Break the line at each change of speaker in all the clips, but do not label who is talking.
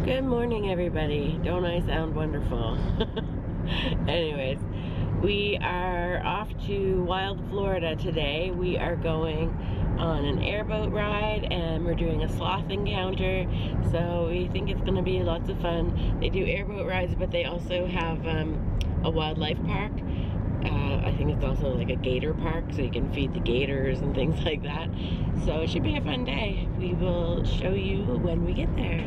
Good morning, everybody. Don't I sound wonderful? Anyways, we are off to Wild Florida today. We are going on an airboat ride and we're doing a sloth encounter, so we think it's going to be lots of fun. They do airboat rides, but they also have a wildlife park. I think it's also like a gator park, so you can feed the gators and things like that. So it should be a fun day. We will show you when we get there.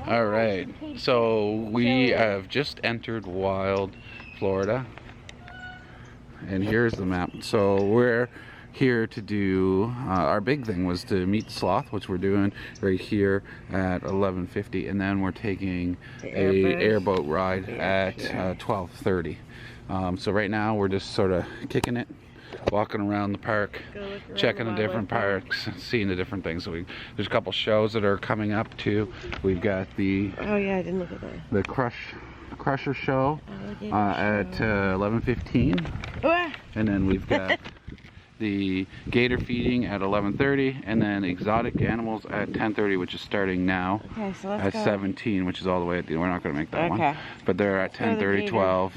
All right, so we have just entered Wild Florida, and here's the map. So we're here to do, our big thing was to meet sloth, which we're doing right here at 11:50, and then we're taking a airboat ride at 12:30. So right now we're just sort of kicking it, walking around the park, checking the different parks, seeing the different things. So there's a couple shows that are coming up too. We've got the
I didn't look at that.
The Crusher show at 11:15, and then we've got the gator feeding at 11:30, and then exotic animals at 10:30, which is starting now.
Okay, so let's
at
go.
17, which is all the way at the end. We're not going to make that one, but they're at 10:30, 12.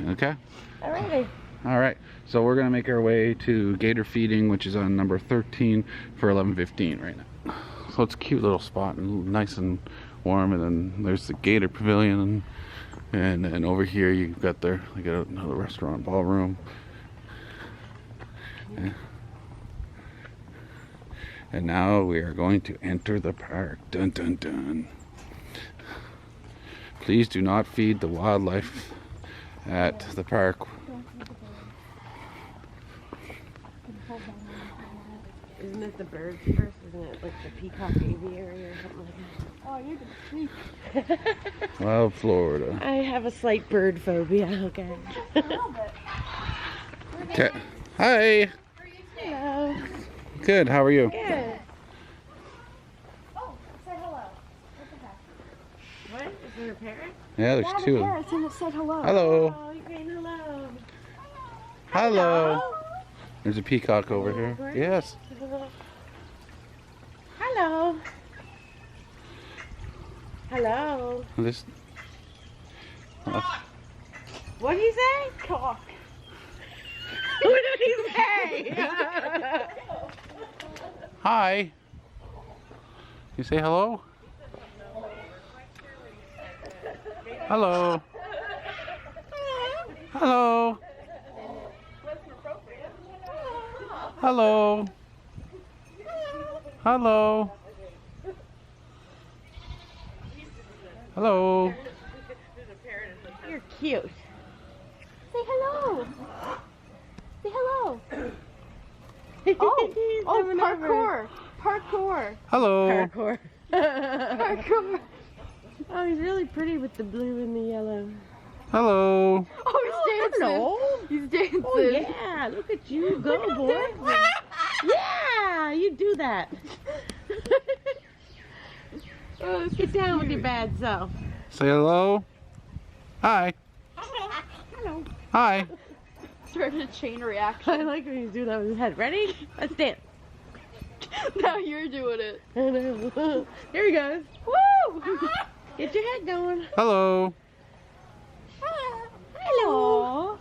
Okay.
Alrighty.
All right, so we're gonna make our way to gator feeding, which is on number 13 for 11:15 right now. So it's a cute little spot and nice and warm, and then there's the gator pavilion, and over here you've got another restaurant, ballroom. Yeah. And now we are going to enter the park. Dun dun dun. Please do not feed the wildlife at the park.
Isn't it the birds first? Isn't it like the peacock aviary or something like that? Oh, you're the
Wild Florida.
I have a slight bird phobia, okay.
A little bit.
Okay. Hi.
Hello.
Good, how are you?
Good.
Oh, say hello. What the heck?
What? Is there a parrot?
Yeah, there's
Yeah,
two.
the parrots and it said hello.
Hello.
Oh, you're saying hello.
Hello. There's a peacock over here. Yes.
Hello. Hello.
This.
What did he say? Cock. What did he say?
Hi. You say hello? Hello. Hello. Hello. Hello. Hello.
You're cute.
Say hello. Say hello. Oh, parkour. Parkour.
Hello.
Parkour.
Parkour.
Oh, he's really pretty with the blue and the yellow.
Hello.
Oh, he's dancing.
Hello.
He's dancing.
Oh, yeah. Look at you go, boy. Yeah, you do that. Oh, let's get down with your bad self.
Say hello. Hi.
Hello.
Hi.
Started a chain
I
reaction.
like when you do that with his head. Ready? Let's dance.
Now you're doing it.
Here he goes. Woo! Get your head going.
Hello.
Hello.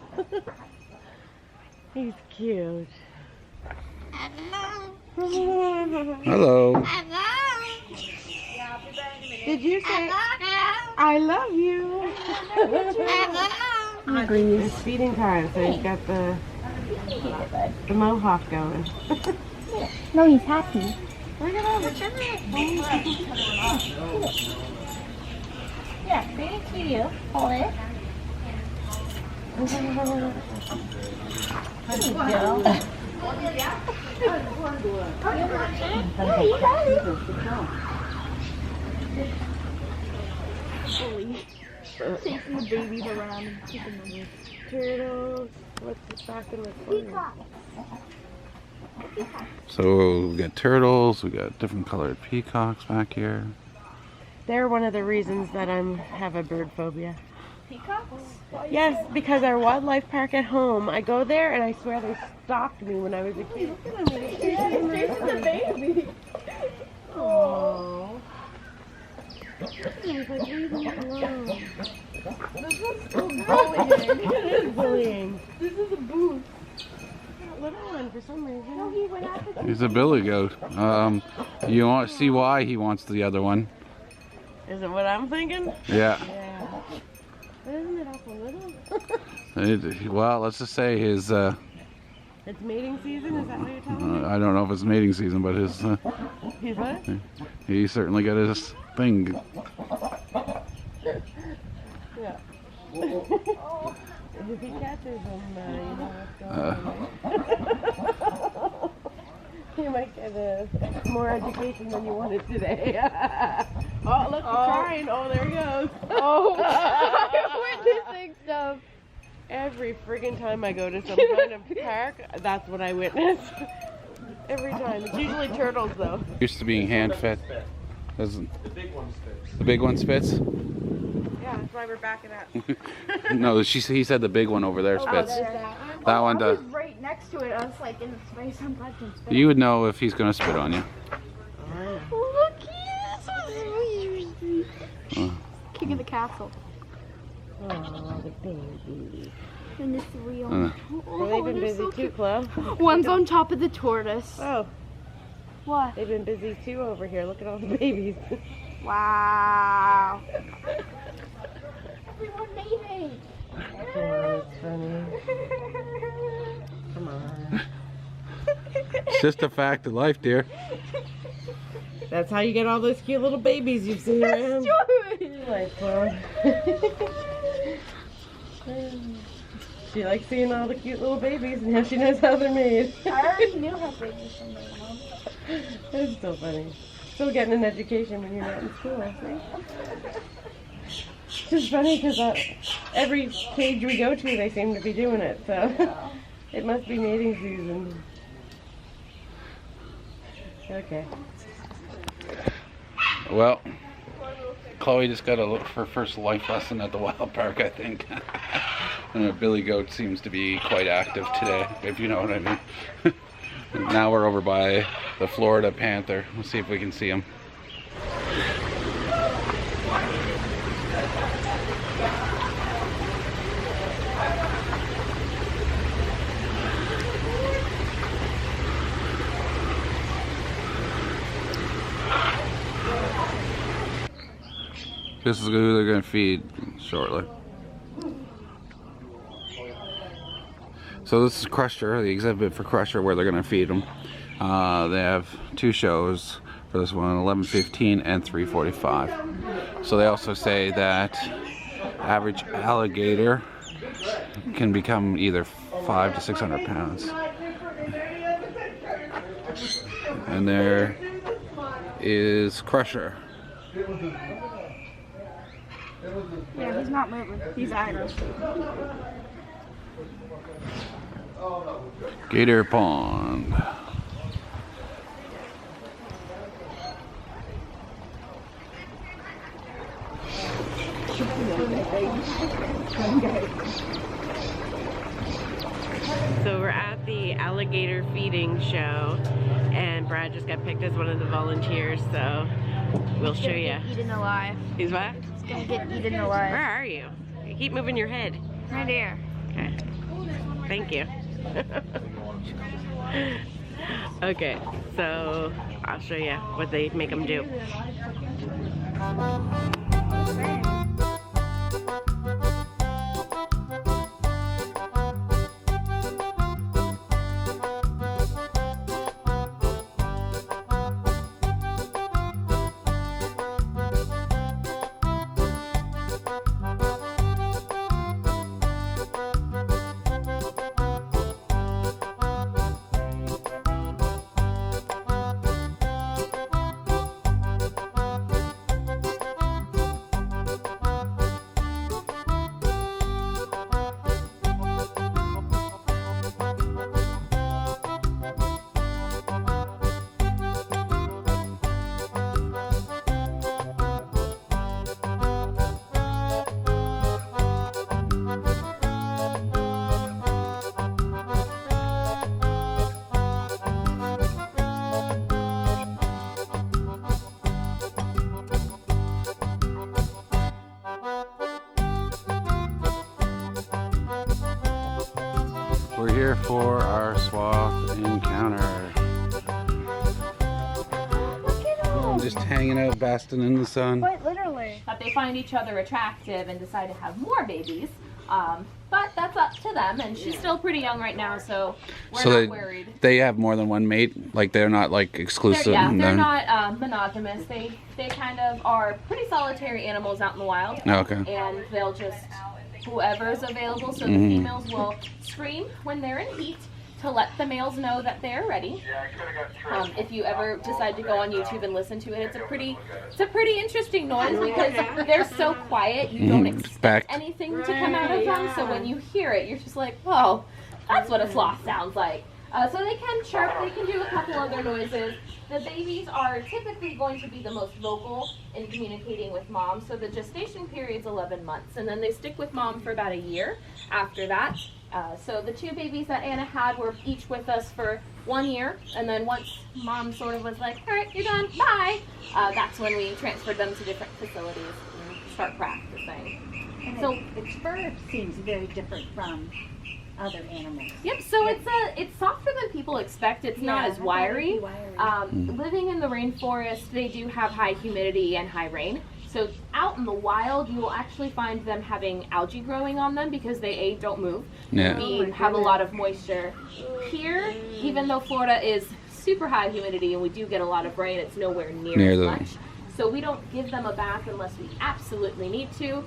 He's cute.
Hello.
Did you say I love you? It's feeding time, so he's got the mohawk going.
No, he's happy. Yeah, bring it to you. Hold it. There you go. Yeah, you got it. Taking the babies around and keeping them.
Turtles. What's back in the corner?
So we got turtles, we got different colored peacocks back here.
They're one of the reasons that I have a bird phobia.
Peacocks?
Yes, because our wildlife park at home, I go there and I swear they stalked me when I was a kid. Look at him, he's a baby. Aww. He's like, leave him alone.
This is bullying.
It is bullying.
This is a booth.
That little one for some reason.
No, he went after
He's a billy goat. You want to see why he wants the other one?
Is it what I'm thinking?
Yeah.
Yeah. But isn't it awful little?
Well, let's just say his.
It's mating season, is that what you're telling me?
I don't know if it's mating season, but his.
He's what?
He certainly got his thing.
Yeah. If he catches him, you know what's going on. You might get more education than you wanted today. Oh, look, he's crying. Oh, there he goes.
Oh, I'm witnessing stuff.
Every friggin' time I go to some kind of park, that's what I witness. Every time. It's usually turtles, though.
Used to being hand fed. Doesn't.
The big one spits.
The big one spits?
Yeah, that's why we're backing up.
No, he said the big one over there spits. That one
I
does.
was right next to it. I was like in the space. I'm glad to spit.
You would know if he's gonna spit on you.
Look, he is so sweet. King of the castle.
Oh, the baby.
And the three
Uh.
on.
Well, they've been busy too, Chloe.
One's on top of the tortoise.
Oh,
What?
they've been busy too over here. Look at all the babies.
Wow. Everyone mating.
Oh, it's funny. Come on.
It's just a fact of life, dear.
That's how you get all those cute little babies you've seen around. Like, well. She likes seeing all the cute little babies, and now she knows how they're made.
I already knew how babies were made, Mom.
It's still funny. Still getting an education when you're not in school, see? It's just funny because every cage we go to, they seem to be doing it, so it must be mating season. Okay.
Well, Chloe just got her first life lesson at the wild park, I think. And Billy Goat seems to be quite active today, if you know what I mean. Now we're over by the Florida Panther. We'll see if we can see him. This is who they're going to feed shortly. So this is Crusher, the exhibit for Crusher, where they're going to feed them. They have two shows for this one, 11:15 and 3:45. So they also say that average alligator can become either 500 to 600 pounds. And there is Crusher.
Yeah, he's not moving. He's idle.
Gator Pond.
So we're at the alligator feeding show, and Brad just got picked as one of the volunteers, so we'll show you.
Eaten alive.
He's what?
He's gonna get eaten alive.
Where are you? You keep moving your head.
Right here.
Okay. Thank you. Okay, so I'll show you what they make them do.
here for our sloth encounter. Just hanging out, basking in the sun.
Quite literally.
But they find each other attractive and decide to have more babies. But that's up to them, and she's still pretty young right now, so we're not worried.
They have more than one mate? Like they're not like exclusive?
They're not monogamous. They kind of are pretty solitary animals out in the wild.
Oh, okay.
And they'll just, whoever's available, so the females will scream when they're in heat to let the males know that they're ready. If you ever decide to go on YouTube and listen to it, it's a pretty interesting noise because they're so quiet, you don't expect anything to come out of them. So when you hear it, you're just like, whoa, that's what a sloth sounds like. So they can chirp, they can do a couple other noises. The babies are typically going to be the most vocal in communicating with mom. So the gestation period's 11 months, and then they stick with mom for about a year after that. So the two babies that Anna had were each with us for 1 year, and then once mom sort of was like, all right, you're done, bye, that's when we transferred them to different facilities and start practicing.
And
so
its fur seems very different from other animals.
Yep, so it's softer than people expect. It's not as wiry. Living in the rainforest, they do have high humidity and high rain. So out in the wild, you will actually find them having algae growing on them because they don't move. We have a lot of moisture. Here, even though Florida is super high humidity and we do get a lot of rain, it's nowhere near as much. So we don't give them a bath unless we absolutely need to,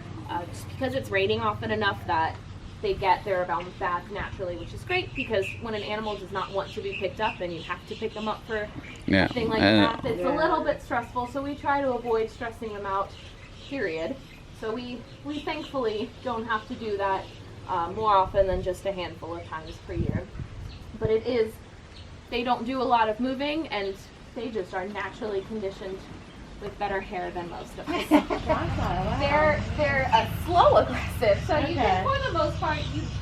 just because it's raining often enough that they get their bath naturally, which is great because when an animal does not want to be picked up and you have to pick them up for something like that, it's a little bit stressful. So we try to avoid stressing them out, period. So we thankfully don't have to do that more often than just a handful of times per year. But they don't do a lot of moving, and they just are naturally conditioned with better hair than most of us. They're slow aggressive, so you can, for the most part,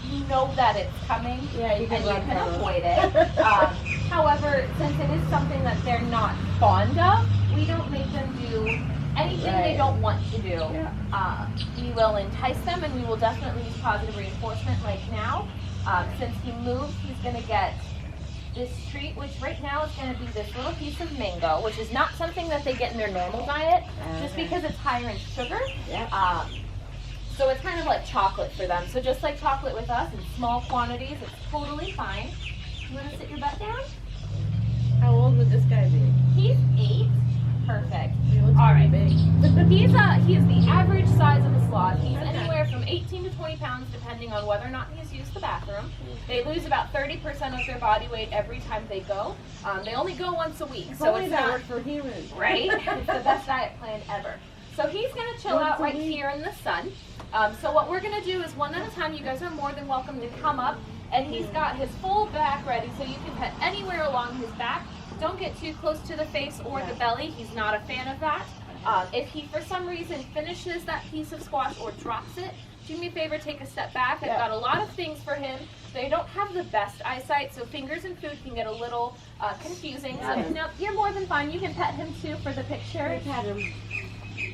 you know that it's coming, and you can avoid it. However, since it is something that they're not fond of, we don't make them do anything they don't want to do. We will entice them, and we will definitely use positive reinforcement. Like now, since he moved, he's going to get this treat, which right now is going to be this little piece of mango, which is not something that they get in their normal diet, just because it's higher in sugar. So it's kind of like chocolate for them. So just like chocolate with us in small quantities, it's totally fine. You want to sit your butt down?
How old would this guy be?
He's 8. Perfect.
He looks
All right.
big.
He is the average size of a sloth. He's anywhere from 18 to 20 pounds, depending on whether or not he's used the bathroom. They lose about 30% of their body weight every time they go. They only go once a week, so it's not
for humans,
right. It's the best diet plan ever. So he's going to chill out right here in the sun. So what we're going to do is one at a time. You guys are more than welcome to come up, and he's got his full back ready, so you can pet anywhere along his back. Don't get too close to the face or the belly. He's not a fan of that. If he, for some reason, finishes that piece of squash or drops it, do me a favor, take a step back. I've got a lot of things for him. They don't have the best eyesight, so fingers and food can get a little confusing. So no, you're more than fine. You can pet him too for the picture.
Pet him.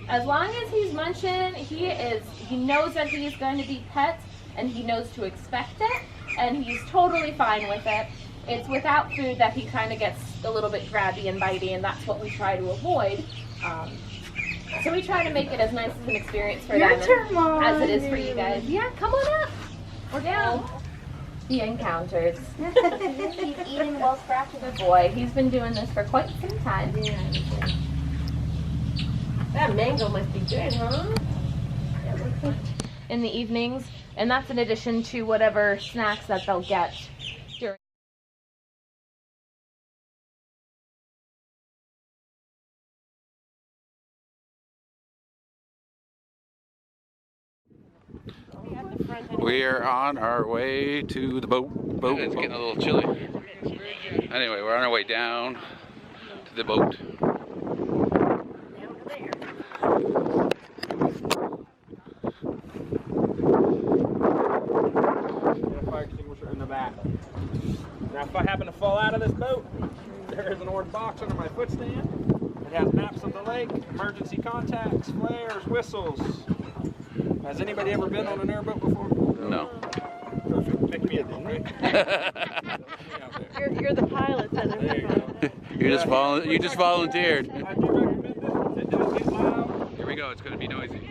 As long as he's munching, he knows that he is going to be pet, and he knows to expect it, and he's totally fine with it. It's without food that he kind of gets a little bit grabby and bitey, and that's what we try to avoid. So we try to make it as nice as an experience for them as it is for you guys. Yeah, come on up. We're down. He encounters. He's eating well scratched. Good boy. He's been doing this for quite some time.
That mango must be good, huh?
In the evenings, and that's in addition to whatever snacks that they'll get during.
We are on our way to the boat. It's getting a little chilly. Anyway, we're on our way down to the boat.
Fire extinguisher in the back. Now, if I happen to fall out of this boat, there is an orange box under my foot stand. It has maps of the lake, emergency contacts, flares, whistles. Has anybody ever been on an airboat before?
No.
Perfect. Pick me up, okay?
You're the pilot.
There you go.
You just volunteered.
I do recommend this. It does get loud.
Here we go. It's going to be noisy.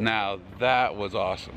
Now that was awesome.